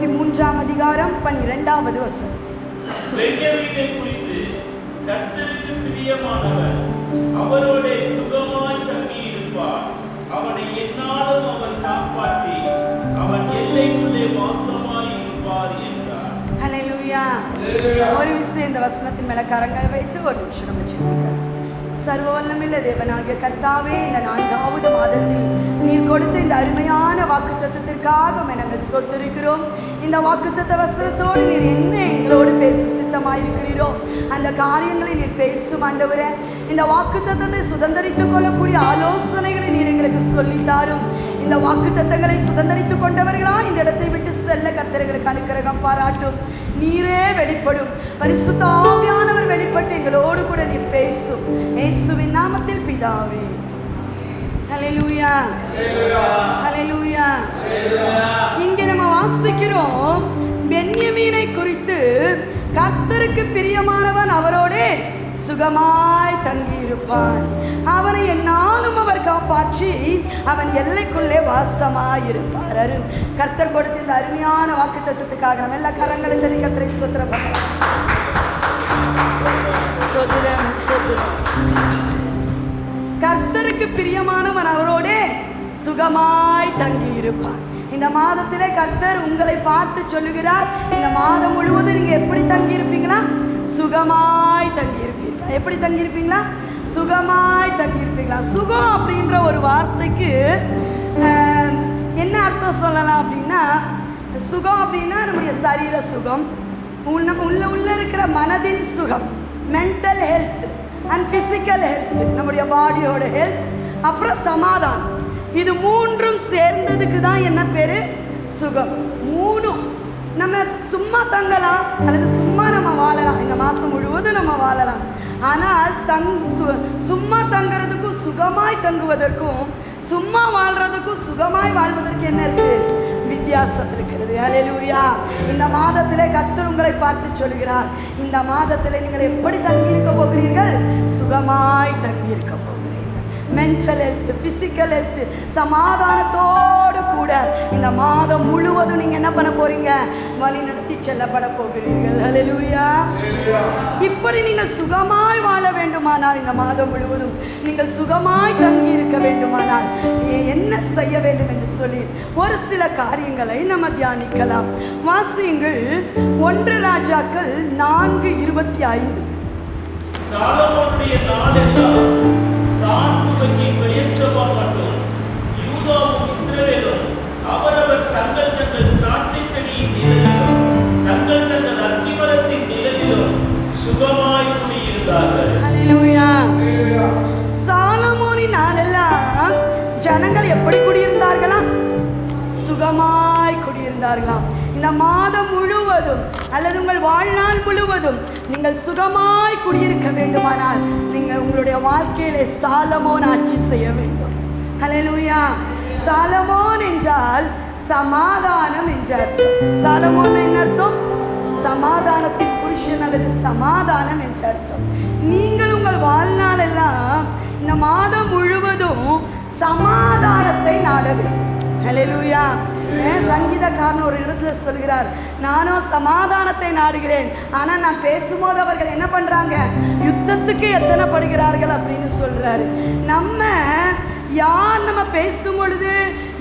33ஆம் அதிகாரம் 12வது வசனம். பென்யமீனை குறித்து கர்த்தருக்கு பிரியமானவர் அவரோடே சுகமாய் தங்கியிருப்பார். அவனை எந்நாளும் அவர் காப்பாற்றி அவன் எல்லைக்குள்ளே வாசமாய் இருப்பார் என்றார். ஹல்லேலூயா. ஒரு விஷயம் இந்த வசனத்தின் மேல கரங்கள் வைத்து ஒரு நிமிஷம் நம்ம ஜெபிக்கலாம். சர்வ வல்லமையுள்ள தேவனாகிய கர்த்தாவே, இந்த 4வது மாதத்தில் நீர் கொடுத்த இந்த அருமையான வாக்குத்தத்தத்திற்காக நாங்கள் ஸ்தோத்திரிக்கிறோம். இந்த வாக்குத்தத்த வசனத்தோடு நீர் என்ன எங்களோடு பேச சித்தமாயிருக்கிறீரோ அந்த காரியங்களை நீர் பேசும் ஆண்டவரே. இந்த வாக்குத்தத்தத்தை சுதந்திரித்துக் கொள்ளக்கூடிய ஆலோசனைகளை நீர் எங்களுக்கு சொல்லித்தாரும். இந்த வாக்குத்தத்தங்களை சுதந்திரித்துக் கொண்டவர்களா இந்த இடத்தை விட்டு செல்ல கர்த்தர்களுக்கு அனுக்கிரகம் பாராட்டும். நீரே வெளிப்படும், பரிசுத்த ஆவியானவர் வெளிப்பட்டு எங்களோடு கூட நீர் பேசும். இயேசுவின் நாமத்தில் பிதாவே. ஹல்லேலூயா, ஹல்லேலூயா. இங்கே நம்ம வாசிக்கிறோம், பென்யமீனை குறித்து கர்த்தருக்கு பிரியமானவன் அவரோடே சுகமாய் தங்கியிருப்பான். அவனை எந்நாளும் அவர் காப்பாற்றி அவன் எல்லைக்குள்ளே வாசமாயிருப்பார். கர்த்தர் கொடுத்த இந்த அருமையான வாக்குத்தத்தத்துக்காக நம்ம எல்லா கரங்களை தனி கர்த்தரை ஸ்தோத்திரம் பண்ணலாம். கர்த்தருக்கு பிரியமானவன் அவரோடே சுகமாய் தங்கி இருப்பான். இந்த மாதத்திலே கர்த்தர் உங்களை பார்த்து சொல்லுகிறார், இந்த மாதம் முழுவதும் நீங்க எப்படி தங்கி இருப்பீங்களா? சுகமாய் தங்கி இருப்பீங்களா? எப்படி தங்கி இருப்பீங்களா? சுகமாய் தங்கி இருப்பீங்களா? சுகம் அப்படின்ற ஒரு வார்த்தைக்கு என்ன அர்த்தம் சொல்லலாம் அப்படின்னா, சுகம் அப்படின்னா நம்முடைய சரீர சுகம், உள்ள இருக்கிற மனதின் சுகம், mental health and physical health, நம்முடைய பாடியோட ஹெல்த், அப்புறம் சமாதானம். இது மூன்றும் சேர்ந்ததுக்கு தான் என்ன பேரு? சுகம். மூணும் நம்ம சும்மா தங்கலாம் அல்லது சும்மா நம்ம வாழலாம், இந்த மாதம் முழுவதும் நம்ம வாழலாம். ஆனால் சும்மா தங்குறதுக்கும் சுகமாய் தங்குவதற்கும் சும்மா வாழ்றதுக்கும் சுகமாய் வாழ்வதற்கு என்ன இருக்கு? வித்தியாசம் இருக்கிறது. ஹல்லேலூயா. இந்த மாதத்திலே கர்த்தர் உங்களை பார்த்து சொல்கிறார், இந்த மாதத்திலே நீங்கள் எப்படி தங்கி இருக்க போகிறீர்கள்? சுகமாய் தங்கி இருக்க போகிறீர்கள். மென்டல் ஹெல்த், பிசிக்கல் ஹெல்த், சமாதானத்தோடு கூட இந்த மாதம் முழுவதும் நீங்க என்ன பண்ண போறீங்க? வழி நடத்தி செல்லப்பட போகிறீர்கள். ஹல்லேலூயா. இப்படி நீங்கள் சுகமாய் வாழ வேண்டுமானால், இந்த மாதம் முழுவதும் நீங்கள் சுகமாய் தங்கி இருக்க வேண்டுமானால் என்ன செய்ய வேண்டும் என்று சொல்லி ஒரு சில காரியங்களை நம்ம தியானிக்கலாம். வாசியுங்கள் 1 ராஜாக்கள் 4:25. சாலமோனுடைய நாளெல்லாம் தான் துவங்கி பெயர்சபா மட்டும் யூதாவும் இஸ்ரவேலும் அவரவர் தங்கள் தங்கள் திராட்சை செடியின் நிழலிலும் தங்கள் தங்கள் அத்திமரத்தின் நிழலிலும் சுகமாய் குடியிருந்தார்கள். ஹல்லேலூயா. சாலமோனின் நாளெல்லாம் ஜனங்கள் எப்படி குடியிருந்தார்களா? சுகமாய் குடியிருந்தார்களாம். இந்த மாதம் முழுவதும் அல்லது உங்கள் வாழ்நாள் முழுவதும் நீங்கள் சுகமாய் குடியிருக்க வேண்டுமானால் நீங்கள் உங்களுடைய வாழ்க்கையிலே சாலமோன் ஆட்சி செய்ய வேண்டும். ஹல்லேலூயா. சாலமோன் என்றால் சமாதானம் என்ற அர்த்தம். சாலமோன் என்ன அர்த்தம்? சமாதானத்தின் புருஷன் அல்லது சமாதானம் என்ற அர்த்தம். நீங்கள் உங்கள் வாழ்நாள் எல்லாம் இந்த மாதம் முழுவதும் சமாதானத்தை நாட வேண்டும். ஹல்லேலூயா. சங்கீதக்காரன் ஒரு இடத்துல சொல்கிறார், நானும் சமாதானத்தை நாடுகிறேன், ஆனால் நான் பேசும்போது அவர்கள் என்ன பண்றாங்க? யுத்தத்துக்கு எத்தனைப்படுகிறார்கள் அப்படின்னு சொல்றாரு. நம்ம பேசும் பொழுது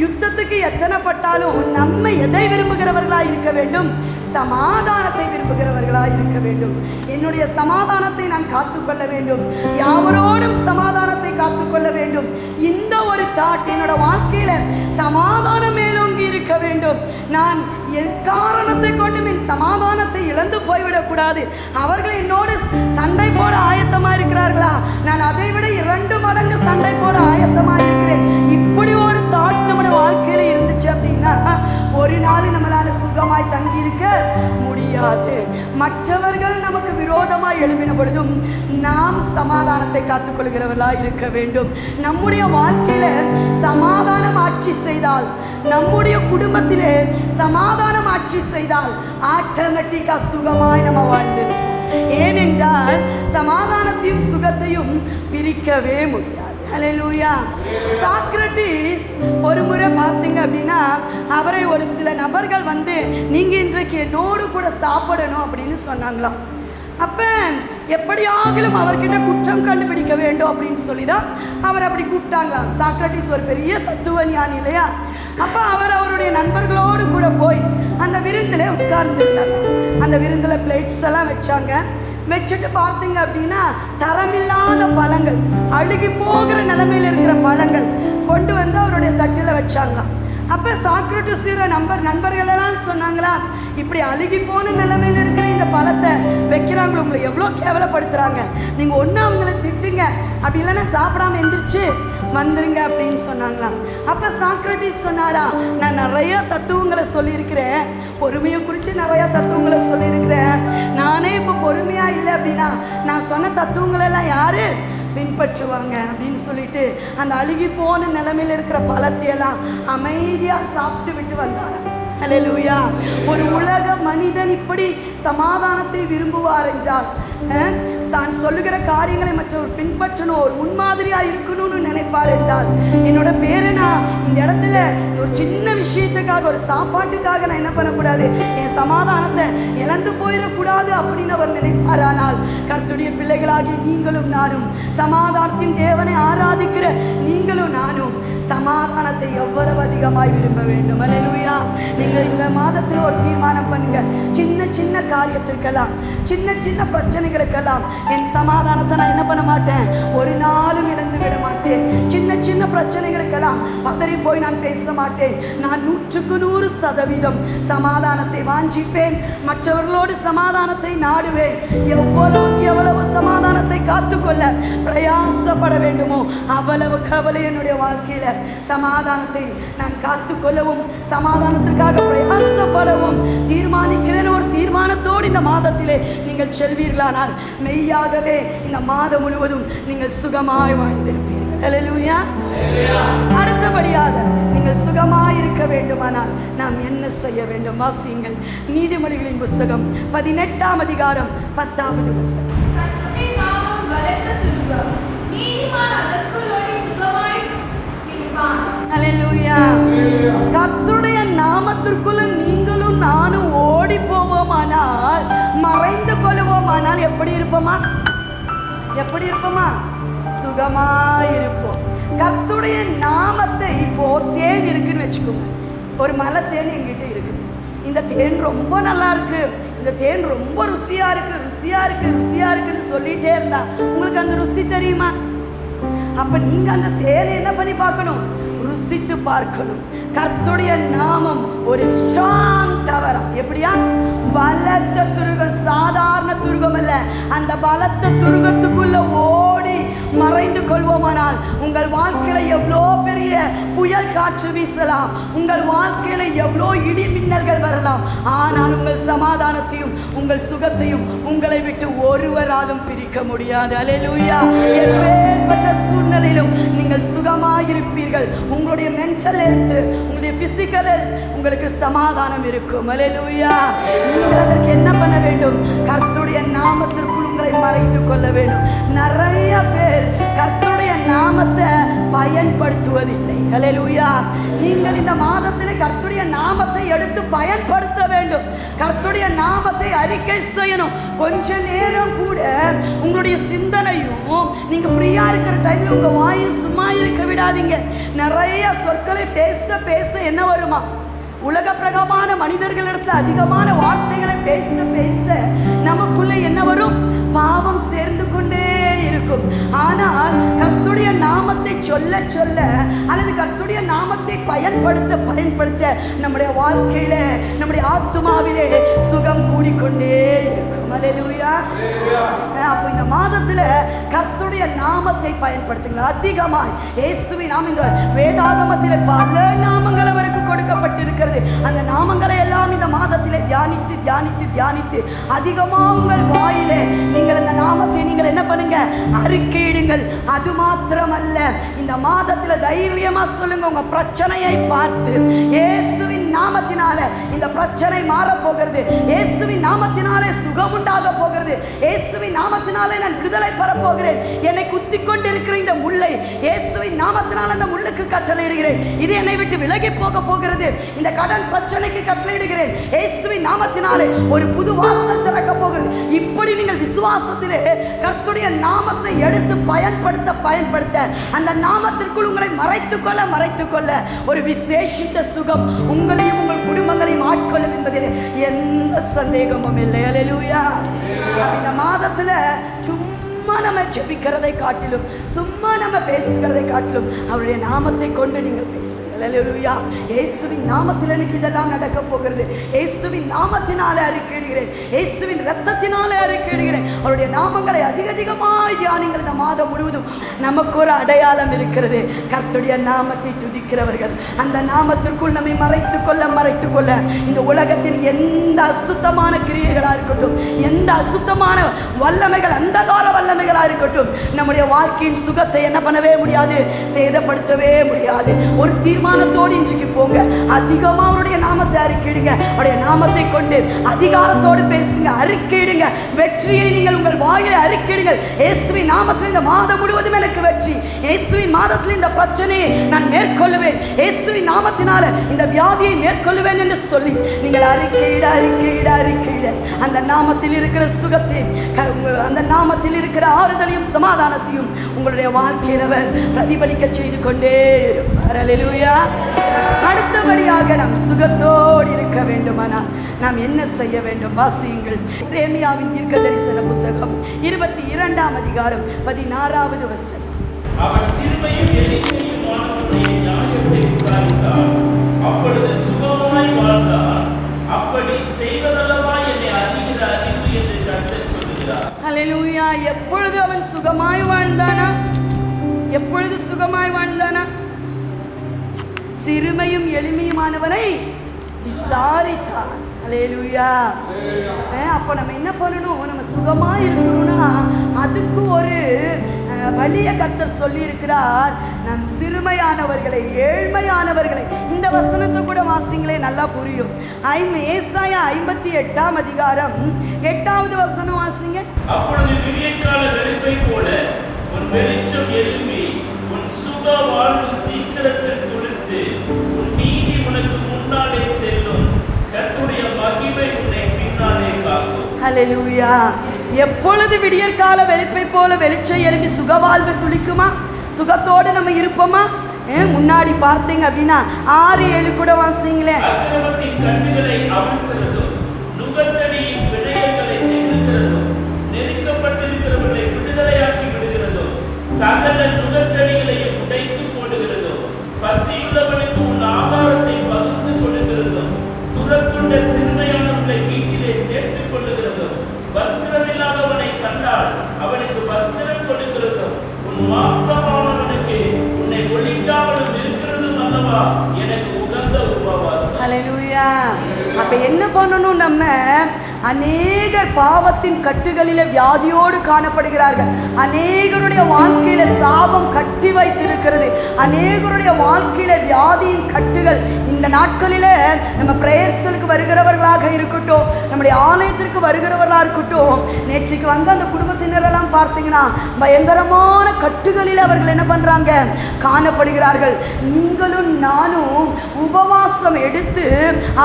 யுத்தத்துக்கு எத்தனைப்பட்டாலும் நம்ம எதை விரும்புகிறவர்களா இருக்க வேண்டும்? சமாதானத்தை விரும்புகிறவர்களா இருக்க வேண்டும். என்னுடைய சமாதானத்தை நான் காத்துக்கொள்ள வேண்டும், யாவரோடும் சமாதானத்தை காத்துக்கொள்ள வேண்டும். இந்த ஒரு தாட் என்னோட வாழ்க்கையில சமாதானம் மேலோங்கி இருக்க வேண்டும். நான் எக்காரணத்தை கொண்டு என் சமாதானத்தை இழந்து போய்விடக்கூடாது. அவர்கள் என்னோடு சண்டை போட ஆயத்தமா இருக்கிறார்களா? நான் அதை விட 2 மடங்கு சண்டை போட ஆயத்தமா இருக்கிறேன். இப்படி ஒரு தாட் நம்முடைய வாழ்க்கையில இருந்துச்சு அப்படின்னா ஒரு நாள் நம்மளால சுகமாய் தங்கி இருக்க முடியாது. மற்றவர்கள் நமக்கு விரோதமாய் எழுப்பின பொழுதும் நாம் சமாதானத்தை காத்துக்கொள்கிறவர்களா இருக்க வேண்டும். நம்முடைய வாழ்க்கையில சமாதானம் ஆட்சி செய்தால், நம்முடைய குடும்பத்திலே சமாதானம் ஆட்சி செய்தால் ஆட்டோமேட்டிக்கா சுகமாய் நம்ம வாழ்ந்திருப்போம். ஏனென்றால் சமாதானத்தையும் சுகத்தையும் பிரிக்கவே முடியாது. ஹல்லேலூயா. சாக்ரட்டிஸ் ஒரு முறை பார்த்தீங்க அப்படின்னா அவரை ஒரு சில நபர்கள் வந்து நீங்க இன்றைக்கு என்னோடு கூட சாப்பிடணும் அப்படின்னு சொன்னாங்களாம். அப்ப எப்படியாகிலும் அவர்கிட்ட குற்றம் கண்டுபிடிக்க வேண்டும் அப்படின்னு சொல்லி தான் அவர் அப்படி கூப்பிட்டாங்களாம். சாக்ரட்டிஸ் ஒரு பெரிய தத்துவ ஞானி இல்லையா? அப்போ அவர் அவருடைய நண்பர்களோடு கூட போய் அந்த விருந்தில் உட்கார்ந்துருந்தாங்க. அந்த விருந்தில் பிளேட்ஸ் எல்லாம் வச்சாங்க. வச்சுட்டு பார்த்தீங்க அப்படின்னா தரமில்லாத பழங்கள், அழுகி போகிற நிலைமையில் இருக்கிற பழங்கள் கொண்டு வந்து அவருடைய தட்டில் வச்சாங்களாம். அப்போ சாக்ரட்டிஸ் நண்பர்கள் எல்லாம் சொன்னாங்களா, இப்படி அழுகி போன நிலைமையில் இருக்கிற இந்த பழத்தை வைக்கிறாங்களோ உங்களை எவ்வளோ கேவலப்படுத்துகிறாங்க, நீங்கள் ஒன்று அவங்கள திட்டுங்க, அப்படி இல்லைன்னா சாப்பிடாம எந்திரிச்சு வந்துருங்க அப்படின்னு சொன்னாங்களாம். அப்போ சாக்ரட்டிஸ் சொன்னாரா, நான் நிறையா தத்துவங்களை சொல்லியிருக்கிறேன், பொறுமையை குறித்து நிறையா தத்துவங்களை சொல்லியிருக்கிறேன். நானே இப்போ பொறுமையாக இல்லை அப்படின்னா நான் சொன்ன தத்துவங்களெல்லாம் யார் பின்பற்றுவாங்க அப்படின்னு சொல்லிட்டு அந்த அழுகி போன நிலைமையில் இருக்கிற பழத்தையெல்லாம் அமைதியாக சாப்பிட்டு விட்டு வந்தார். ஹல்லேலூயா. ஒரு உலக மனிதன் இப்படி சமாதானத்தை விரும்புவார் என்றால் தான் சொல்லுகிற காரியங்களை மற்றவர் பின்பற்றணும், ஒரு முன்மாதிரியாக இருக்கணும்னு நினைப்பார் என்றால் என்னோட பேரை நான் இந்த இடத்துல ஒரு சின்ன விஷயத்துக்காக, ஒரு சாப்பாட்டுக்காக நான் என்ன பண்ணக்கூடாது, என் சமாதானத்தை இழந்து போயிடக்கூடாது அப்படின்னு அவர் நினைப்பாரானால் கர்த்தருடைய பிள்ளைகளாகி நீங்களும் நானும், சமாதானத்தின் தேவனை ஆராதிக்கிற நீங்களும் நானும் சமாதானத்தை எவ்வளவு அதிகமாய் விரும்ப வேண்டும். ஹல்லேலூயா. நீங்கள் இந்த மாதத்தில் ஒரு தீர்மானம் பண்ணுங்க. சின்ன சின்ன காரியத்திற்கெல்லாம், சின்ன சின்ன பிரச்சனைகளுக்கெல்லாம் என் சமாதானத்தை நான் என்ன பண்ண மாட்டேன், ஒரு நாளும் இழந்து விட மாட்டேன். சின்ன சின்ன பிரச்சனைகளுக்கெல்லாம் பதறி போய் நான் பேச மாட்டேன். நான் 100% சமாதானத்தை வாஞ்சிப்பேன். மற்றவர்களோடு சமாதானத்தை நாடுவேன். எவ்வளவு சமாதானத்தை காத்துக்கொள்ள பிரயாசப்பட வேண்டுமோ அவ்வளவு கவலை என்னுடைய வாழ்க்கையில சமாதானத்தை நான் காத்துக்கொள்ளவும், சமாதானத்திற்காக பிரயாசப்படவும் தீர்மானிக்கிறேன். ஒரு தீர்மானத்தோடு இந்த மாதத்திலே நீங்கள் செல்வீர்களானால் மெய்யாகவே இந்த மாதம் முழுவதும் நீங்கள் சுகமாய் வாழ்ந்திருப்பீர்கள். ஹல்லேலூயா. அடுத்தபடியாக நீங்கள் சுகமாய் இருக்க வேண்டுமானால் நாம் என்ன செய்ய வேண்டும்? வாசியுங்கள். நீதிமொழிகளின் புத்தகம் 18ஆம் அதிகாரம் 10வது வசனம். ஹல்லேலூயா. கர்த்தருடைய நாமத்திற்குள்ள நீங்களும் நானும் ஓடி போவோமானால், மறைந்து கொள்வோமானால் எப்படி இருப்போமா? எப்படி இருப்போமா? சுகமாயிருப்போம். கர்த்தருடைய நாமத்தை, இப்போ தேன் இருக்குன்னு வச்சுக்கோங்க, ஒரு மலை தேன் எங்கிட்ட இருக்குது. இந்த தேன் ரொம்ப நல்லா இருக்கு, இந்த தேன் ரொம்ப ருசியா இருக்கு, ருசியா இருக்கு, ருசியா இருக்குன்னு சொல்லிட்டே இருந்தா உங்களுக்கு அந்த ருசி தெரியுமா? அப்ப நீங்க அந்த தேனை என்ன பண்ணி பார்க்கணும்? ருசித்து பார்க்கணும். கர்த்தருடைய நாமம் ஒரு ஸ்ட்ராங் டவர். எப்படியா? பலத்த துருகம், சாதாரண துருகம் அல்ல. அந்த பலத்த துருகத்துக்குள்ள ஓடி மறைந்து கொள்வோமானால் உங்கள் வாழ்க்கையில எவ்வளோ பெரிய புயல் காற்று வீசலாம், உங்கள் வாழ்க்கையில எவ்வளோ இடி மின்னல்கள் வரலாம், ஆனால் உங்கள் சமாதானத்தையும் உங்கள் சுகத்தையும் உங்களை விட்டு ஒருவராலும் பிரிக்க முடியாது. அல்லேலூயா. எப்பேற்பட்ட சூழ்நிலையிலும் நீங்கள் சுகமாயிருப்பீர்கள். உங்களுடைய மென்டல் ஹெல்த், உங்களுடைய பிசிக்கல் ஹெல்த், உங்களுக்கு சமாதானம் இருக்கும். அல்லேலூயா. நீங்கள் அதற்கு என்ன பண்ண வேண்டும்? கர்த்தருடைய நாமத்திற்குள் உங்களை மறைத்துக் கொள்ள வேண்டும். நிறைய பேர் கர்த்தருடைய நாமத்தை பயன்படுத்துவதில்லை. அல்லேலூயா. நீங்கள் இந்த மாதத்திலே கர்த்தருடைய நாமத்தை எடுத்து பயன்படுத்த வேண்டும். கர்த்தருடைய நாமத்தை அறிக்கை செய்யணும். கொஞ்ச நேரம் கூட உங்களுடைய சிந்தனையும் நீங்க ஃப்ரீயா இருக்கிற டைம்ல உங்க வாயும் சும்மா இருக்க விடாதீங்க. நிறைய சொற்களை பேச பேச என்ன வருமா? உலக பிரகமான மனிதர்களிடத்தில் அதிகமான வார்த்தைகளை பேச பேச நமக்குள்ள என்ன வரும்? பாவம் சேர்ந்து கொண்டே இருக்கும். ஆனால் கர்த்தருடைய நாமத்தை சொல்ல சொல்ல அல்லது கர்த்தருடைய நாமத்தை பயன்படுத்த பயன்படுத்த நம்முடைய வாழ்க்கையில, நம்முடைய ஆத்துமாவிலே சுகம் கூடிக்கொண்டே இருக்கும். அல்லேலூயா. அப்போ இந்த மாதத்துல கர்த்தருடைய நாமத்தை பயன்படுத்துங்க அதிகமாய். இயேசுவின் நாமம் இந்த வேதாகமத்திலே பல நாமங்கள் அவருக்கு கொடுக்கப்பட்டிருக்கிறது. அந்த நாமங்களை எல்லாம் இந்த மாதத்திலே தியானித்து தியானித்து தியானித்து அதிகமாக உங்கள் வாயிலே நீங்கள் இந்த நாமத்தை நீங்கள் என்ன பண்ணுங்க? அறிக்கையிடுங்கள். அது மாத்திரமல்ல, இந்த மாதத்தில் தைரியமா சொல்லுங்க. உங்க பிரச்சனையை பார்த்து இயேசுவின் நாமத்தினால இந்த பிரச்சனை மாறப்போகிறது, இயேசுவின் நாமத்தினாலே சுகம் உண்டாக போகிறது. இயேசுவின் நாமத்தினாலே நான் விடுதலை பெற போகிறேன். என்னை குத்தி கொண்டிருக்கிற இந்த முள்ளை இயேசுவின் நாமத்தினால் அந்த முள்ளுக்கு கட்டளையிடுகிறேன். இது என்னை விட்டு விலகி போக போகிறது. இந்த கடன் பிரச்சனைக்கு கட்டளையிடுகிறேன். இயேசுவின் நாமத்தினாலே ஒரு புது வாசல் திறக்க போகிறது. இப்படி நீங்கள் விசுவாசத்திலே கர்த்தருடைய நாமத்தை எடுத்து பயன்படுத்த அந்த நாமத்திற்குள் உங்களை மறைத்துக் கொள்ள ஒரு விசேஷித்த சுகம் உங்களையும் உங்கள் குடும்பங்களையும் ஆட்கொள்ளும் என்பதில் எந்த சந்தேகமும் இல்லை. அல்லேலூயா. இந்த மாதத்துல சும்மா நம்ம ஜெபிக்கிறதை காட்டிலும், சும்மா நம்ம பேசுகிறதை காட்டிலும் அவருடைய நாமத்தை கொண்டு நீங்கள் பேசுங்கள். அல்லேலூயா. இயேசுவின் நாமத்தில் எனக்கு இதெல்லாம் நடக்க போகிறது. இயேசுவின் நாமத்தினாலே அறிக்கையிடுகிறேன். இயேசுவின் இரத்தத்தினாலே அறிக்கையிடுகிறேன். அவருடைய நாமங்களை அதிகமாய் தியானிங்கள். இந்த மாதம் முழுவதும் நமக்கு ஒரு அடையாளம் இருக்கிறது. கர்த்தருடைய நாமத்தை துதிக்கிறவர்கள் அந்த நாமத்திற்குள் நம்மை மறைத்துக் கொள்ள இந்த உலகத்தின் எந்த அசுத்தமான கிரியைகளா இருக்கட்டும், எந்த அசுத்தமான வல்லமைகள், அந்தகார வல்லமைகளா இருக்கட்டும், நம்முடைய வாழ்க்கையின் சுகத்தை என்ன பண்ணவே முடியாது, சேதப்படுத்தவே முடியாது. ஒரு தீர்மானத்தோடு இன்றைக்கு போங்க. அதிகமா அவருடைய நாமத்தை அறிக்கையிடுங்க. அவருடைய நாமத்தை கொண்டு அதிகாரத்தோடு பேசுங்க, அறிக்கையிடுங்க. வெற்றியை நீங்கள் உங்கள் வாயிலை அறிக்கையிடுங்கள். இயேசுவின் நாமத்தில் இந்த மாதம் முழுவதும் எனக்கு வெற்றி. இயேசுவின் மாதத்தில் இந்த பிரச்சனையை நான் மேற்கொள்ளுவேன். இயேசுவின் நாமத்தினால இந்த வியாதியை மேற்கொள்ளுவேன் என்று சொல்லி நீங்கள் அறிக்கையிட அந்த நாமத்தில் இருக்கிற சுகத்தையும் அந்த நாமத்தில் இருக்கிற ஆறுதலையும் சமாதானத்தையும் உங்களுடைய வாழ்க்கையில் அவர் பிரதிபலிக்க செய்து கொண்டே இருப்பார். அல்லேலூயா. அடுத்தபடியாக நாம் சுகத்தோடு இருக்க வேண்டுமானால் நாம் என்ன செய்ய வேண்டும்? வாசியுங்கள். எரேமியாவின் தீர்க்கதரிசன புத்தகம் 22ஆம் அதிகாரம் 16வது வசனம். அவர் சிறுமையும் எளிமையுமானவருடைய நியாயத்தை விசாரித்தார், அப்பொழுது சுகமாய் வாழ்ந்தார். அப்படி செய்வதல்லவா என்னை அறிகிற அறிவு என்று கர்த்தர் சொல்கிறார். அல்லேலூயா. எப்பொழுது அவன் சுகமாய் வாழ்ந்தானா? எப்பொழுது சுகமாய் வாழ்ந்தானா? சிறுமையும் எளிமையுமானவரை விசாரித்தார். அல்லேலூயா. அப்போ நம்ம என்ன பண்ணணும்? நம்ம சுகமா இருக்கணும்னா அதுக்கு ஒரு வழியை கர்த்தர் சொல்லி இருக்கிறார். நம் சிறுமையானவர்களை, ஏழ்மையானவர்களை, இந்த வசனத்தை கூட வாசிங்களே, நல்லா புரியும். ஏசாயா 58ஆம் அதிகாரம் 8வது வசனம் வாசிங்க. அப்பொழுது விடியற்கால வெளிச்சை போல உன் வெளிச்சம் எழும்பி உன் சுக வாழ்வு சீக்கிரத்தில் துளிர்த்து உன் நீதி உனக்கு முன்னாலே செல்லும். கர்த்தருடைய மகிமை உன்னை பின்னாலே காக்கும். அல்லேலூயா. எப்பொழுது விடியற்கால வெளிப்பை போல வெளிச்சம் எழும்பி சுகவாழ்வு துளிக்குமா? சுகத்தோடு நம்ம இருப்போமா? முன்னாடி பார்த்தீங்க அப்படின்னா 6-7 கூட வாசிங்களே. அக்கிரமத்தின் கண்ணுகளை அவிழ்க்கிறதும் நுகத்தடியின் விடயங்களை நெருக்கிறதும் நெருக்கப்பட்டிருக்கிறவர்களை விடுதலையாக்கி விடுகிறதும் சகல நுகத்தடிகளையும் உடைத்து போடுகிறதும் பசியுள்ளவனுக்கு உன் ஆகாரத்தை பகிர்ந்து கொடுக்கிறதும் துரத்துண்ட சிறுமையானவர்களை வீட்டிலே சேர்த்துக் கொள்ளுகிறதும் வஸ்திரமில்லாதவனை கண்டால் அவனுக்கு வஸ்திரம் கொடுக்கிறதும் உன் மாம்சமானவனுக்கு உன்னை ஒழிக்காமலும் இருக்கிறதும் அல்லவா எனக்கு உகந்த உபவாசம். அல்லேலூயா. அப்ப என்ன பண்ணணும்? நம்ம அநேகர் பாவத்தின் கட்டுகளில வியாதியோடு காணப்படுகிறார்கள். அநேகருடைய வாழ்க்கையில சாபம் கட்டி வைத்திருக்கிறது. அநேகருடைய வாழ்க்கையில வியாதியின் கட்டுகள். இந்த நாட்களில நம்ம பிரேயர்ஸுக்கு வருகிறவர்களாக இருக்கட்டும், நம்முடைய ஆலயத்திற்கு வருகிறவர்களாக இருக்கட்டும், நேற்றுக்கு வந்து அந்த குடும்பத்தினரெல்லாம் பார்த்தீங்கன்னா பயங்கரமான கட்டுகளில் அவர்கள் என்ன பண்றாங்க? காணப்படுகிறார்கள். நீங்களும் நானும் உபவாசம் எடுத்து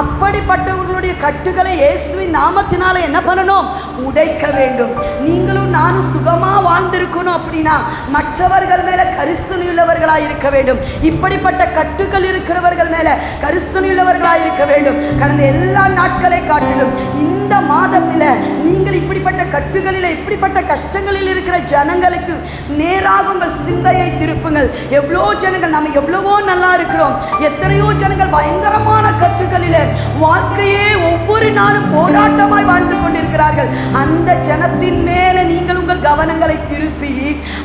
அப்படிப்பட்டவர்களுடைய கட்டுகளை இயேசுவின் நாமத்தினால என்ன பண்ணணும்? உடைக்க வேண்டும். நீங்களும் நானும் சுகமா வாழ்ந்திருக்கணும் அப்படின்னா மற்றவர்கள் மேல கரிசனையுள்ளவர்களாக இருக்க வேண்டும். இப்படிப்பட்ட கட்டுகள் இருக்கிறவர்கள் மேல கரிசனையுள்ளவர்களாக இருக்க வேண்டும். கடந்த எல்லா நாட்களை காட்டிலும் இந்த மாதத்தில் நீங்கள் இப்படிப்பட்ட கட்டுகளில், இப்படிப்பட்ட கஷ்டங்களில் இருக்கிற ஜனங்களுக்கு நேராக உங்கள் சிந்தையை திருப்புங்கள். எவ்வளோ ஜனங்கள், நம்ம எவ்வளவோ நல்லா இருக்கிறோம், எத்தனையோ ஜனங்கள் பயங்கரமான கட்டுகளில் வாழ்க்கையே ஒவ்வொரு நாளும் போராட்டமாய் வாழ்ந்து கொண்டிருக்கிறார்கள். அந்த ஜனத்தின் மேல நீங்கள் உங்கள் கவனங்களை திருப்பி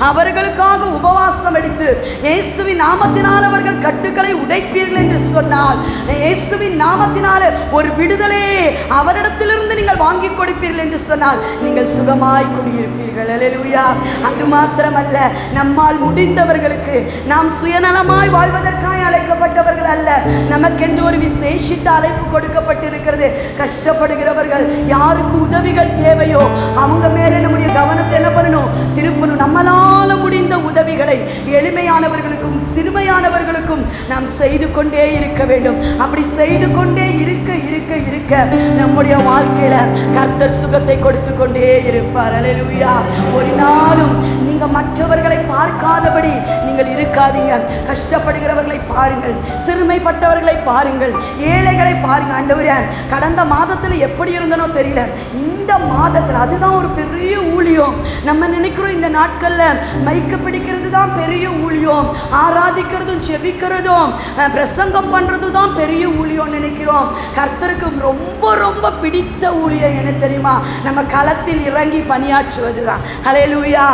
அவர்களுக்கு அவர்களுக்காக உபவாசம் எடுத்து இயேசுவின் நாமத்தினால் அவர்கள் கட்டுக்களை உடைப்பீர்கள் என்று சொன்னால், இயேசுவின் நாமத்தினால ஒரு விடுதலையே அவரிடத்திலிருந்து நீங்கள் வாங்கி கொடுப்பீர்கள் என்று சொன்னால் நீங்கள் சுகமாய் குடியிருப்பீர்கள். அல்லேலூயா. அது மாத்திரமல்ல, நம்மால் முடிந்தவர்களுக்கு, நாம் சுயநலமாய் வாழ்வதற்காக அழைக்கப்பட்டவர்கள் அல்ல, நமக்கென்று ஒரு விசேஷித்த அழைப்பு கொடுக்கப்பட்டிருக்கிறது. கஷ்டப்படுகிறவர்கள், யாருக்கு உதவிகள் தேவையோ அவங்க மேலே நம்முடைய கவனத்தை என்ன பண்ணணும், திருப்பணும். நம்மளால முடிந்த உதவிகளை எளிமையானவர்களுக்கும் சிறுமையானவர்களுக்கும் நாம் செய்து கொண்டே இருக்க வேண்டும். அப்படி செய்து கொண்டே இருக்க இருக்க இருக்க நம்முடைய வாழ்க்கையில கர்த்தர் சுகத்தை கொடுத்து கொண்டே இருப்பார். அல்லேலூயா. ஒரு நாளும் நீங்க மற்றவர்களை பார்க்காதபடி நீங்கள் இருக்காதீங்க. கஷ்டப்படுகிறவர்களை பாருங்கள், சிறுமைப்பட்டவர்களை பாருங்கள், ஏழைகளை பாருங்க. ஆண்டவரே, கடந்த மாதத்துல எப்படி இருந்தனோ தெரியல, இந்த மாதத்துல அதுதான் ஒரு பெரிய ஊழியம். நம்ம நினைக்கிறோம் இந்த நாட்கள்ல மைக்கு பிடிக்கிறது தான் பெரிய ஊழியம், ஆராதிக்கிறதும் செபிக்கிறதும் பிரசங்கம் பண்றது தான் பெரிய ஊழியம் நினைக்கிறோம். கர்த்தருக்கு ரொம்ப ரொம்ப பிடித்த ஊழியம் என்ன தெரியுமா? நம்ம களத்தில் இறங்கி பணியாற்றுவது தான். ஹல்லேலூயா.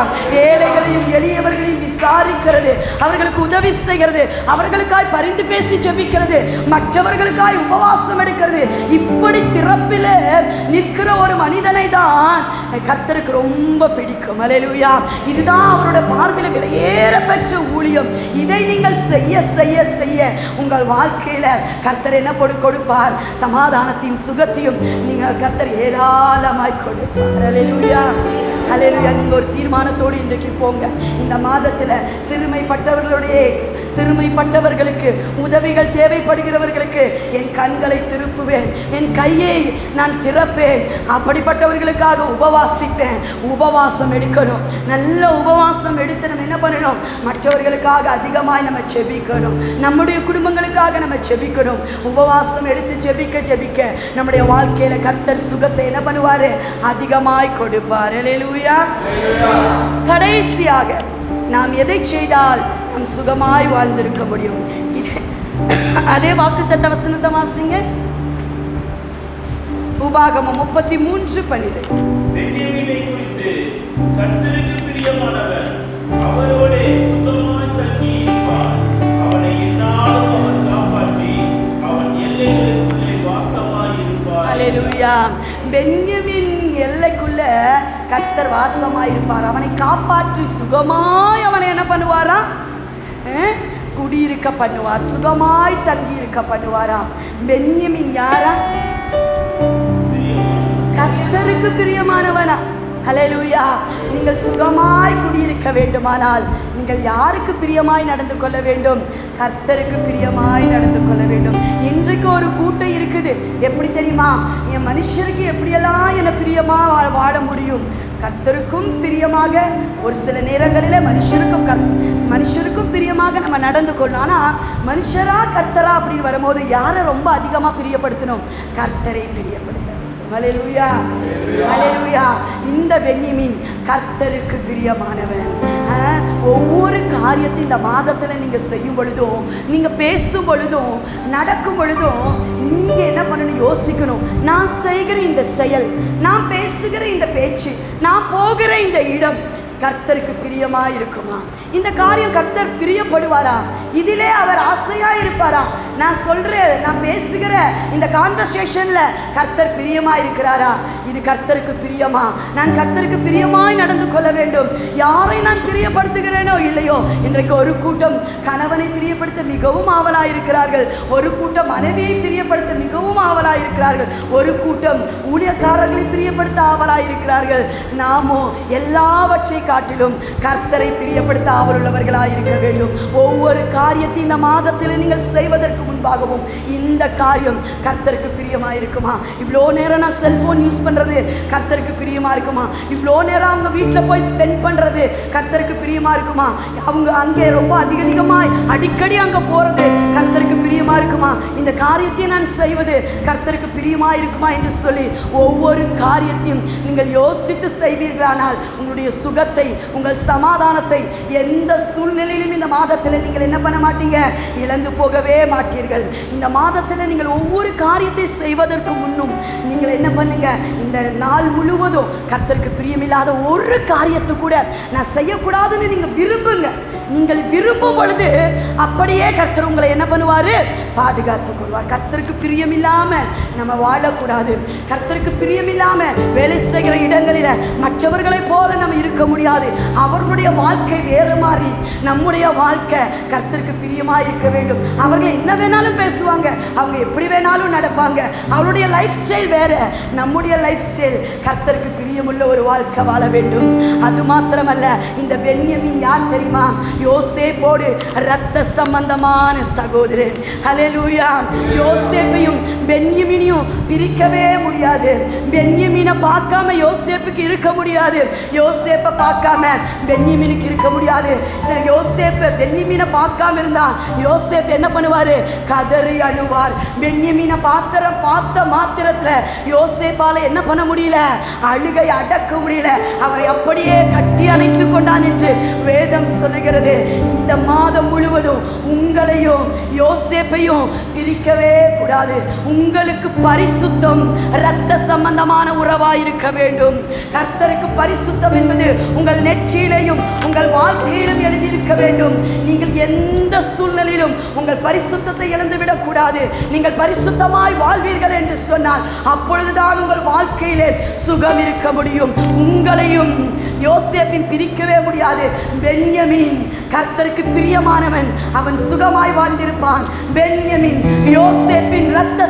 ஏழைகளையும் எளியவர்களையும் விசாரிக்கிறது, அவர்களுக்கு உதவி செய்கிறது, அவர்களுக்காய் பரிந்து பேசி ஜெபிக்கிறது, மற்றவர்களுக்காய் உபவாசம் எடுக்கிறது. இப்படி திறப்பில் நிற்கிற ஒரு மனிதனை தான் கர்த்தருக்கு ரொம்ப பிடிக்கும். ஹல்லேலூயா. இதுதான் அவரோட பார்வையில் விலையேற பெற்ற ஊழியம். இதை நீங்கள் செய்ய செய்ய செய்ய உங்கள் வாழ்க்கையில கர்த்தர் என்ன கொடுப்பார்? சமாதானத்தையும் சுகத்தையும் நீங்கள் கர்த்தர் ஏராளமாய் கொடுப்பார். ஹல்லேலூயா. ஹல்லேலூயா. நீங்க ஒரு தீர்மானத்தோடு இன்றைக்கு போங்க. இந்த மாதத்தில் சிறுமைப்பட்டவர்களுக்கு உதவிகள் தேவைப்படுகிறவர்களுக்கு என் கண்களை திருப்புவேன், என் கையை நான் திறப்பேன், அப்படிப்பட்டவர்களுக்காக உபவாசிப்பேன். உபவாசம் எடுக்கணும். நல்ல உபவாசம் எடுத்து நம்ம என்ன பண்ணணும்? மற்றவர்களுக்காக அதிகமாய் நம்ம செபிக்கணும், நம்முடைய குடும்பங்களுக்காக நம்ம செபிக்கணும். உபவாசம் எடுத்து ஜெபிக்க ஜெபிக்க நம்முடைய வாழ்க்கையில கர்த்தர் சுகத்தை என்ன பண்ணுவாரு? அதிகமாய் கொடுப்பார். அல்லேலூயா. கடைசியாக நாம் எதை செய்தால் நாம் சுகமாய் வாழ்ந்திருக்க முடியும்? அதே வாக்குத்தத்த வசனத்தை வாசிங்க. உபாகமம் 33:12. பென்யமீனை குறித்து கர்த்தருக்கு பிரியமானவர் அவரோட சுகமாய் தங்கியிருப்பார். அவனை எந்நாளும் அவர் காப்பாற்றி அவன் எல்லைகளுக்குள்ளே வாசமாயிருப்பார். அல்லேலூயா. பென்யமீன் எல்லைக்குள்ள கர்த்தர் வாசமாயிருப்பார். அவனை காப்பாற்றி சுகமாய் அவனை என்ன பண்ணுவாரா? குடியிருக்க பண்ணுவார், சுகமாய் தங்கி இருக்க பண்ணுவாராம். பென்யமீன் யாரா? கர்த்தருக்கு பிரியமானவனா? ஹல்லேலூயா. நீங்கள் சுகமாய் குடியிருக்க வேண்டுமானால் நீங்கள் யாருக்கு பிரியமாய் நடந்து கொள்ள வேண்டும்? கர்த்தருக்கு பிரியமாய் நடந்து கொள்ள வேண்டும். இன்றைக்கு ஒரு கூட்டம் இருக்குது, எப்படி தெரியுமா? என் மனுஷருக்கு எப்படியெல்லாம் என பிரியமா வாழ முடியும், கர்த்தருக்கும் பிரியமாக ஒரு சில நேரங்களில் மனுஷருக்கும் பிரியமாக நம்ம நடந்து கொள்ளணும். ஆனால் மனுஷரா கர்த்தரா அப்படின்னு வரும்போது யாரை ரொம்ப அதிகமாக பிரியப்படுத்தணும்? கர்த்தரை பிரியப்படுத்த. ஹல்லேலூயா. ஹல்லேலூயா. இந்த பென்யமீன் கர்த்தருக்கு பிரியமானவன். ஒவ்வொரு காரியத்தையும் இந்த மாதத்தில் நீங்கள் செய்யும் பொழுதும், நீங்கள் பேசும் பொழுதும், நடக்கும் பொழுதும் நீங்கள் என்ன பண்ணணும்? யோசிக்கணும். நான் செய்கிற இந்த செயல், நான் பேசுகிற இந்த பேச்சு, நான் போகிற இந்த இடம் கர்த்தருக்கு பிரியமா இருக்குமா? இந்த காரியம் கர்த்தர் பிரியப்படுவாரா? இதிலே அவர் ஆசையா இருப்பாரா? நான் சொல்றேன், நான் பேசுகிற இந்த கான்வர்சேஷன்ல கர்த்தர் பிரியமா இருக்கிறாரா? இது கர்த்தருக்கு பிரியமா? நான் கர்த்தருக்கு பிரியமாய் நடந்து கொள்ள வேண்டும். யாரை நான் பிரியப்படுத்துகிறேனோ இல்லையோ, இன்றைக்கு ஒரு கூட்டம் கணவனை பிரியப்படுத்த மிகவும் ஆவலாயிருக்கிறார்கள், ஒரு கூட்டம் மனைவியை பிரியப்படுத்த மிகவும் ஆவலாயிருக்கிறார்கள், ஒரு கூட்டம் ஊழியக்காரர்களை பிரியப்படுத்த ஆவலாயிருக்கிறார்கள். நாமோ எல்லாவற்றை காட்டிலும் கர்த்தரை பிரியப்படுத்த ஆவலுள்ளவர்களாய் இருக்க வேண்டும். ஒவ்வொரு காரியத்தையும் இந்த மாதத்தில் நீங்கள் செய்வதற்கு முன்பாகவும் இந்த காரியம் கர்த்தருக்கு பிரியமா இருக்குமா? இவ்வளோ நேரம் நான் செல்போன் யூஸ் பண்றது கர்த்தருக்கு பிரியமா இருக்குமா? இவ்வளோ நேரம் அவங்க வீட்டில் போய் ஸ்பெண்ட் பண்றது கர்த்தருக்கு பிரியமா இருக்குமா? அவங்க அங்கே ரொம்ப அதிகமாய் அடிக்கடி அங்கே போறது கர்த்தருக்கு பிரியமா இருக்குமா, இந்த காரியத்தை நான் செய்வது கர்த்தருக்கு பிரியமா இருக்குமா என்று சொல்லி ஒவ்வொரு காரியத்தையும் நீங்கள் யோசித்து செய்வீர்களானால் உங்களுடைய சுகத்தை, உங்கள் சமாதானத்தை எந்த சூழ்நிலையிலும் இந்த மாதத்தில் நீங்கள் என்ன பண்ண மாட்டீங்க, இழந்து போகவே மாட்டீர்கள். இந்த மாதத்தில் நீங்கள் ஒவ்வொரு காரியத்தை செய்வதற்கு முன்னும் நீங்கள் என்ன பண்ணுங்க, இந்த நாள் முழுவதும் கர்த்தருக்கு பிரியமில்லாத ஒரு காரியத்தை கூட நான் செய்யக்கூடாதுன்னு நீங்கள் விரும்புங்க. நீங்கள் விரும்பும் பொழுது அப்படியே கர்த்தர் உங்களை என்ன பண்ணுவார், பாதுகாத்துக் கொள்வார். கர்த்தருக்கு பிரியம் இல்லாம நம்ம வாழக்கூடாது. கர்த்தருக்கு பிரியம் இல்லாம வேலை செய்கிற இடங்களில் மற்றவர்களைப் போல நம்ம இருக்க முடியாது. அவர்களுடைய வாழ்க்கை வேறு மாதிரி, நம்முடைய வாழ்க்கை கர்த்தருக்கு பிரியமா இருக்க வேண்டும். அவர்கள் என்ன வேணாலும் பேசுவாங்க, அவங்க எப்படி வேணாலும் நடப்பாங்க. அவருடைய லைஃப் ஸ்டைல் வேற, நம்முடைய லைஃப் ஸ்டைல் கர்த்தருக்கு பிரியமுள்ள ஒரு வாழ்க்கை வாழ வேண்டும். அது மாத்திரமல்ல, இந்த பென்யமீன் யார் தெரியுமா, யோசேப்போடு இரத்த சம்பந்தமான சகோதரன். ஹல்லேலூயா. யோசேப்பையும் பென்யமீனையும் பிரிக்கவே முடியாது. பென்யமீனை பார்க்காம யோசேப்புக்கு இருக்க முடியாது, யோசேப்பை பார்க்காம பென்யமீனுக்கு இருக்க முடியாது. யோசேப்பு பென்யமீனை பார்க்காம இருந்தா யோசேப்பு என்ன பண்ணுவாரு, கதறி அழுவார். பென்யமீனை பார்த்த மாத்திரத்துல யோசேப்பால என்ன பண்ண முடியல, அழுகை அடக்க முடியல. அவரை அப்படியே கட்டி அணைத்து கொண்டான் என்று வேதம் சொல்லுகிறது. இந்த மாதம் முழுவதும் உங்களையும் யோசேப்பையும் பிரிக்கவே கூடாது. உங்களுக்கு பரிசுத்தம் இரத்த சம்பந்தமான உறவாயிருக்க வேண்டும். கர்த்தருக்கு பரிசுத்தம் என்பது உங்கள் நெற்றியிலையும் உங்கள் வாழ்க்கையிலும் எழுதியிருக்க வேண்டும். நீங்கள் எந்த சூழ்நிலையிலும் உங்கள் பரிசுத்தத்தை இழந்துவிடக் கூடாது. நீங்கள் பரிசுத்தமாய் வாழ்வீர்கள் என்று சொன்னால் அப்பொழுதுதான் உங்கள் வாழ்க்கையிலே சுகம் இருக்க முடியும். உங்களையும் யோசேப்பின் பிரிக்கவே முடியாது. பென்யமீன் கர்த்தருக்கு பிரியமானவன், அவன் சுகமாய் வாழ்ந்திருப்பான். பென்யமீன் யோசேப்பின் இரத்த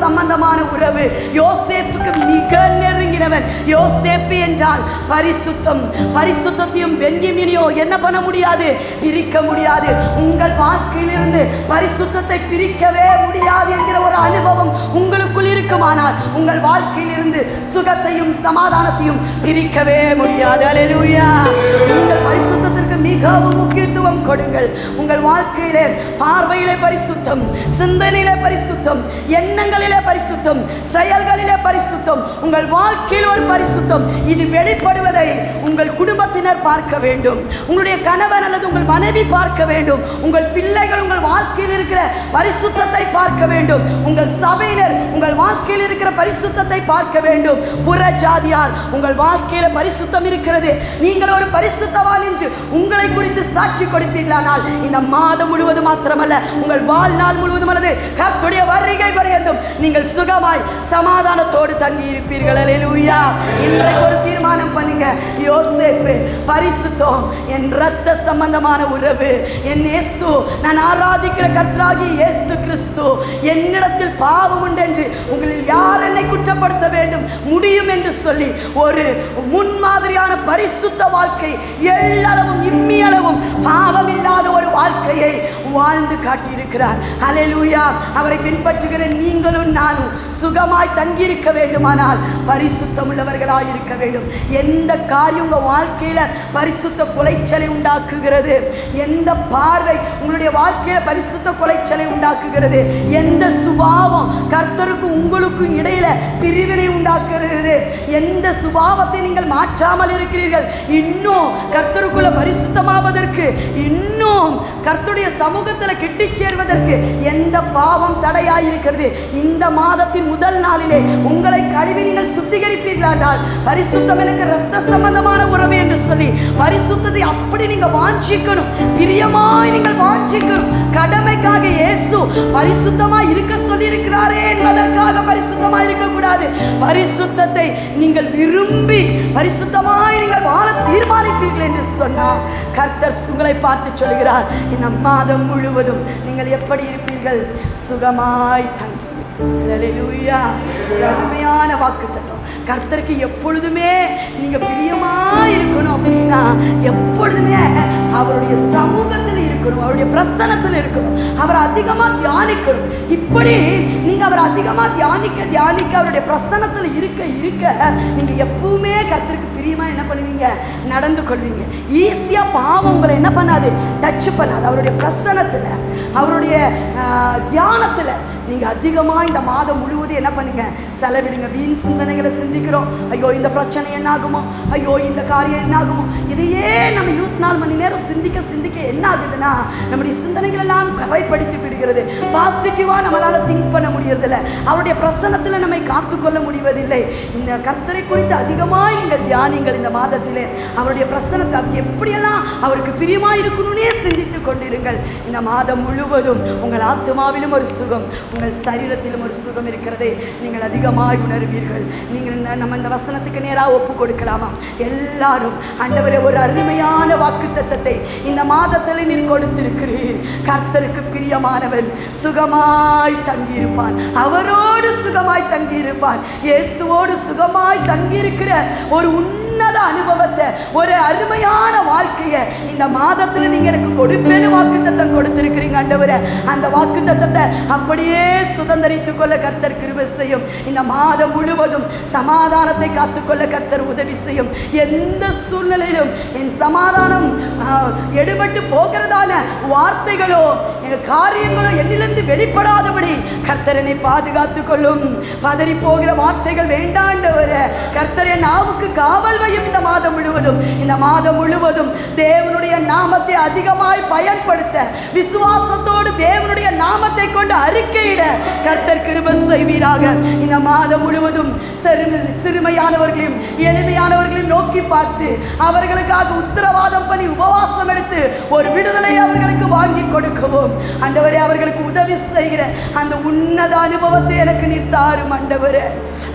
சம்பந்தமான உறவு, யோசேப்புக்கு மிக நெருங்கினவன். யோசேப்பு என்றால் பரிசுத்தம். பரிசுத்தத்தையும் பென்யமீனையும் என்ன பண்ண முடியாது, பிரிக்க முடியாது. உங்கள் வாழ்க்கையிலிருந்து பரிசுத்தத்தை பிரிக்கவே முடியாது என்கிற ஒரு அனுபவம் உங்களுக்குள் இருக்குமானால் உங்கள் வாழ்க்கையிலிருந்து சுகத்தையும் சமாதானத்தையும் பிரிக்கவே முடியாது. அல்லேலூயா. நீங்கள் பரிசுத்தத்திற்கு மிகவும் முக்கியத்துவம் கொடுங்கள். உங்கள் வாழ்க்கையிலே, பார்வையிலே பரிசுத்தம், சிந்தனையிலே பரிசுத்தம், எண்ணங்களிலே பரிசுத்தம், செயல்களிலே பரிசுத்தம், உங்கள் வாழ்க்கையில் ஒரு பரிசுத்தம். இது வெளிப்படுவதை உங்கள் குடும்பத்தினர் பார்க்க வேண்டும். உங்களுடைய கணவன் அல்லது உங்கள் மனைவி பார்க்க வேண்டும். உங்கள் பிள்ளைகள் உங்கள் வாழ்க்கையில் இருக்கிற பரிசுத்தத்தை பார்க்க வேண்டும். உங்கள் சபையினர் உங்கள் வாழ்க்கையில் இருக்கிற பரிசுத்தத்தை பார்க்க வேண்டும். புற ஜாதியார் உங்கள் வாழ்க்கையில பரிசுத்தம் இருக்கிறது, நீங்கள் ஒரு பரிசுத்தவான் என்று உங்களை குறித்து சாட்சி கொடுப்பீர்களானால் இந்த மாதம் முழுவதும் மாத்திரமல்ல, உங்கள் வாழ்நாள் முழுவதும் அல்லது கர்த்தருடைய வருகை பரியந்தம் நீங்கள் சுகமாய் சமாதானத்தோடு தங்கி இருப்பீர்கள். அல்லேலூயா. இன்றைக்கு ஒரு தீர்மானம் பண்ணுங்க, யோசேப்பு பரிசுத்தம், என் இரத்த சம்பந்தமான உறவு, என் இயேசு, நான் ஆராதிக்கிற கர்த்தராகிய இயேசு கிறிஸ்து, என்னிடத்தில் பாவம் உண்டு என்று உங்களில் யார் என்னை குற்றப்படுத்த வேண்டும் முடியும் என்று சொல்லி ஒரு முன்மாதிரியான பரிசுத்த வாழ்க்கை, எள்ளளவும் இம்மியளவும் பாவம் இல்லாத ஒரு வாழ்க்கையை வாழ்ந்து காட்டியிருக்கிறார். அல்லேலூயா. அவரை பின்பற்றுகிற நீங்களும் நானும் சுகமாய் தங்கியிருக்க வேண்டுமானால் பரிசுத்தம் உள்ளவர்களாய் இருக்க வேண்டும். எந்த காரியம் உங்கள் வாழ்க்கையில பரிசுத்த குலைச்சலை உண்டாக்குகிறது, எந்த பார்வை உங்களுடைய வாழ்க்கையில பரிசுத்த குலைச்சலை உண்டாக்குகிறது, எந்த சுபாவம் கர்த்தருக்கு உங்களுக்கும் இடையில பிரிவினை உண்டாக்குகிறது, எந்த சுபாவத்தை நீங்கள் மாற்றாமல் இருக்கிறீர்கள், இன்னும் கர்த்தருக்குள்ள பரிசுத்தமாவதற்கு, இன்னும் கர்த்தருடைய சமூகத்தில் கிட்டி சேர்வதற்கு எந்த பாவம் தடையாயிருக்கிறது, இந்த மாதத்தின் முதல் நாளிலே உங்களை கழுவி நீங்கள் சுத்திகரிப்பீர்கள் என்றால் பரிசுத்தம் எனக்கு இரத்த சம்பந்தமான உறவு என்று சொல்லி பரிசுத்தத்தை அப்படி நீங்க வாஞ்சிக்கணும், பிரியமாய் நீங்கள் வாஞ்சிக்கணும். கடமைக்காக இயேசு பரிசுத்தமாய் இருக்க சொல்லி இருக்கிறாரே என்பதற்காக பரிசுத்தமாய் இருக்கக்கூடாது. பரிசுத்தத்தை நீங்கள் விரும்பி பரிசுத்தமாய் நீங்கள் வாழ தீர்மானிப்பீர்கள் என்று சொன்னார். கர்த்தர் உங்களை பார்த்து சொல்கிறார், இந்த மாதம் முழுவதும் நீங்கள் எப்படி இருப்பீர்கள், சுகமாய் தங்கி. அல்லேலூயா. அருமையான வாக்குத்தத்தம். கர்த்தருக்கு எப்பொழுதுமே நீங்க பிரியமா இருக்கணும் அப்படின்னா எப்பொழுதுமே அவருடைய சமூகத்தில் இருக்கணும். இருக்கணும், அவருடைய பிரசன்னத்தில் இருக்கணும், அவரை அதிகமாக தியானிக்கணும். இப்படி நீங்கள் அவரை அதிகமாக தியானிக்க அவருடைய பிரசன்னத்தில் இருக்க நீங்கள் எப்பவுமே கர்த்தருக்கு பிரியமாக என்ன பண்ணுவீங்க, நடந்து கொள்வீங்க. ஈஸியாக பாவம் உங்களை என்ன பண்ணாது, டச் பண்ணாது. அவருடைய பிரசன்னத்தில், அவருடைய தியானத்தில் நீங்கள் அதிகமாக இந்த மாதம் முழுவதும் என்ன பண்ணுங்க, செலவிடுங்க. வீண் சிந்தனைகளை சிந்திக்கிறோம். ஐயோ இந்த பிரச்சனை என்ன ஆகுமோ, ஐயோ இந்த காரியம் என்ன ஆகுமோ, இதையே நம்ம 24 மணி நேரம் சிந்திக்க என்ன ஆகுதுன்னா, நம்முடைய சிந்தனைகள் எல்லாம் கரைப்படுத்தி விடுகிறது. பாசிட்டிவாக நம்மளால் திங்க் பண்ண முடியறதில்லை. அவருடைய பிரசன்னத்தில் நம்மை காத்துக்கொள்ள முடிவதில்லை. இந்த கர்த்தரை குறித்து அதிகமாக நீங்கள் தியானிங்கள். இந்த மாதத்திலே அவருடைய பிரசன்னத்தில் அது எப்படியெல்லாம் அவருக்கு பிரியமாக இருக்கணும்னே சிந்தித்து கொண்டிருங்கள். இந்த மாதம் முழுவதும் உங்கள் ஆத்மாவிலும் ஒரு சுகம், உங்கள் சரீரத்திலும் ஒரு சுகம் இருக்கிறதை நீங்கள் அதிகமாக உணர்வீர்கள். நீங்கள் நம்ம இந்த வசனத்துக்கு நேராக ஒப்பு கொடுக்கலாமா? எல்லாரும் ஆண்டவரே, ஒரு அருமையான வாக்குத்தத்தத்தை இந்த மாதத்தில் நீர் கொடுத்திருக்கிறீர். கர்த்தருக்கு பிரியமானவன் சுகமாய் தங்கியிருப்பான், அவரோடு சுகமாய் தங்கியிருப்பான். இயேசுவோடு சுகமாய் தங்கியிருக்கிற ஒரு உன்னத அனுபவத்தை, ஒரு அருமையான வாழ்க்கையை இந்த மாதத்தில் நீங்க எனக்கு கொடுப்பேன்னு வாக்குத்தத்தம் கொடுத்திருக்கிறீங்க ஆண்டவரே. அந்த வாக்குத்தத்தத்தை அப்படியே சுதந்திரித்துக் கொள்ள கர்த்தர் கிருபை செய்யும். இந்த மாதம் முழுவதும் சமாதானத்தை காத்துக்கொள்ள கர்த்தர் உதவி செய்யும். எந்த சூழ்நிலையிலும் என் சமாதானம் எடுபட்டு போகிறதான வார்த்தைகளோ காரியங்களோ என்னிலிருந்து வெளிப்படாதபடி கர்த்தர் என்னை பாதுகாத்துக் கொள்ளும். பதறி போகிற வார்த்தைகள் வேண்டாண்டவரே, கர்த்தர் என் நாவுக்கு காவல் வையும். இந்த மாதம் முழுவதும் தேவனுடைய நாமத்தை அதிகமாய் பயன்படுத்த, விசுவாசத்தோடு தேவனுடைய நாமத்தை கொண்டு அறிக்கையிட கர்த்தர் கிருபை செய்வீராக. இந்த மாதம் முழுவதும் சிறுமையானவர்களையும் எளிமையானவர்களையும் நோக்கி பார்த்து அவர்களுக்காக உத்தரவாதம் பண்ணி உபவாசம் எடுத்து ஒரு விடுதலை அவர்களுக்கு வாங்கி கொடுக்கவும் ஆண்டவரே, அவர்களுக்கு உதவி செய்கிற அந்த உன்னத அனுபவத்தை எனக்கு நீர் தாரும் ஆண்டவரே.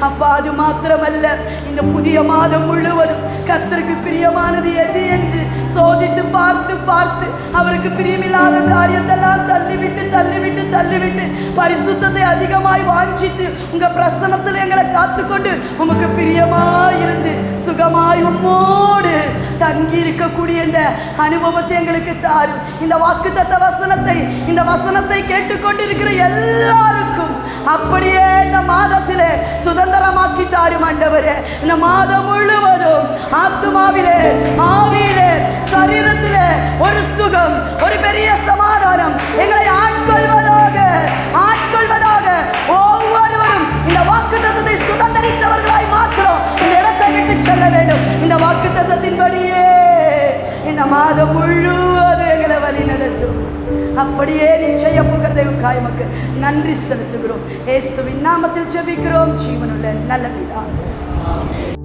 அப்பா, அது மாத்திரமல்ல, இந்த புதிய மாதம் முழுவதும் கர்த்தருக்கு பிரியமானது எது என்று சோதித்து பார்த்து அவருக்கு பிரியமில்லாத காரியத்தெல்லாம் தள்ளிவிட்டு பரிசுத்தத்தை அதிகமாய் வாஞ்சித்து உங்க பிரசன்னத்தில் எங்களை காத்துக்கொண்டு உமக்கு பிரியமாய் இருந்து சுகமாய் உம்மோடு தங்கி இருக்கக்கூடிய இந்த அனுபவத்தை எங்களுக்கு தாரும். இந்த வாக்குத்தத்த வசனத்தை கேட்டுக்கொண்டிருக்கிற எல்லாருக்கும் அப்படியே இந்த மாதத்திலே சுதந்திரமாக்கி தாரும் ஆண்டவரே. இந்த மாதம் முழுவதும் ஆத்துமாவிலே, ஆவியிலே, சரீரத்திலே ஒரு சுகம், ஒரு பெரிய சமாதானம் எங்களை ஆட்கொள்வதாக. ஒவ்வொருவரும் இந்த வாக்குத்தத்தத்தை சுதந்திரித்தவர்களாய் மாத்திரம் இந்த இடத்தை விட்டு செல்ல வேண்டும். இந்த வாக்குத்தத்தத்தின்படியே இந்த மாதம் முழுவதும் எங்களை வழி நடத்தும். அப்படியே நிச்சய புகழ்தேவுக்காய் உமக்கு நன்றி செலுத்துகிறோம். இயேசுவின் நாமத்தில் ஜெபிக்கிறோம் ஜீவனுள்ள நல்ல பிதாவே.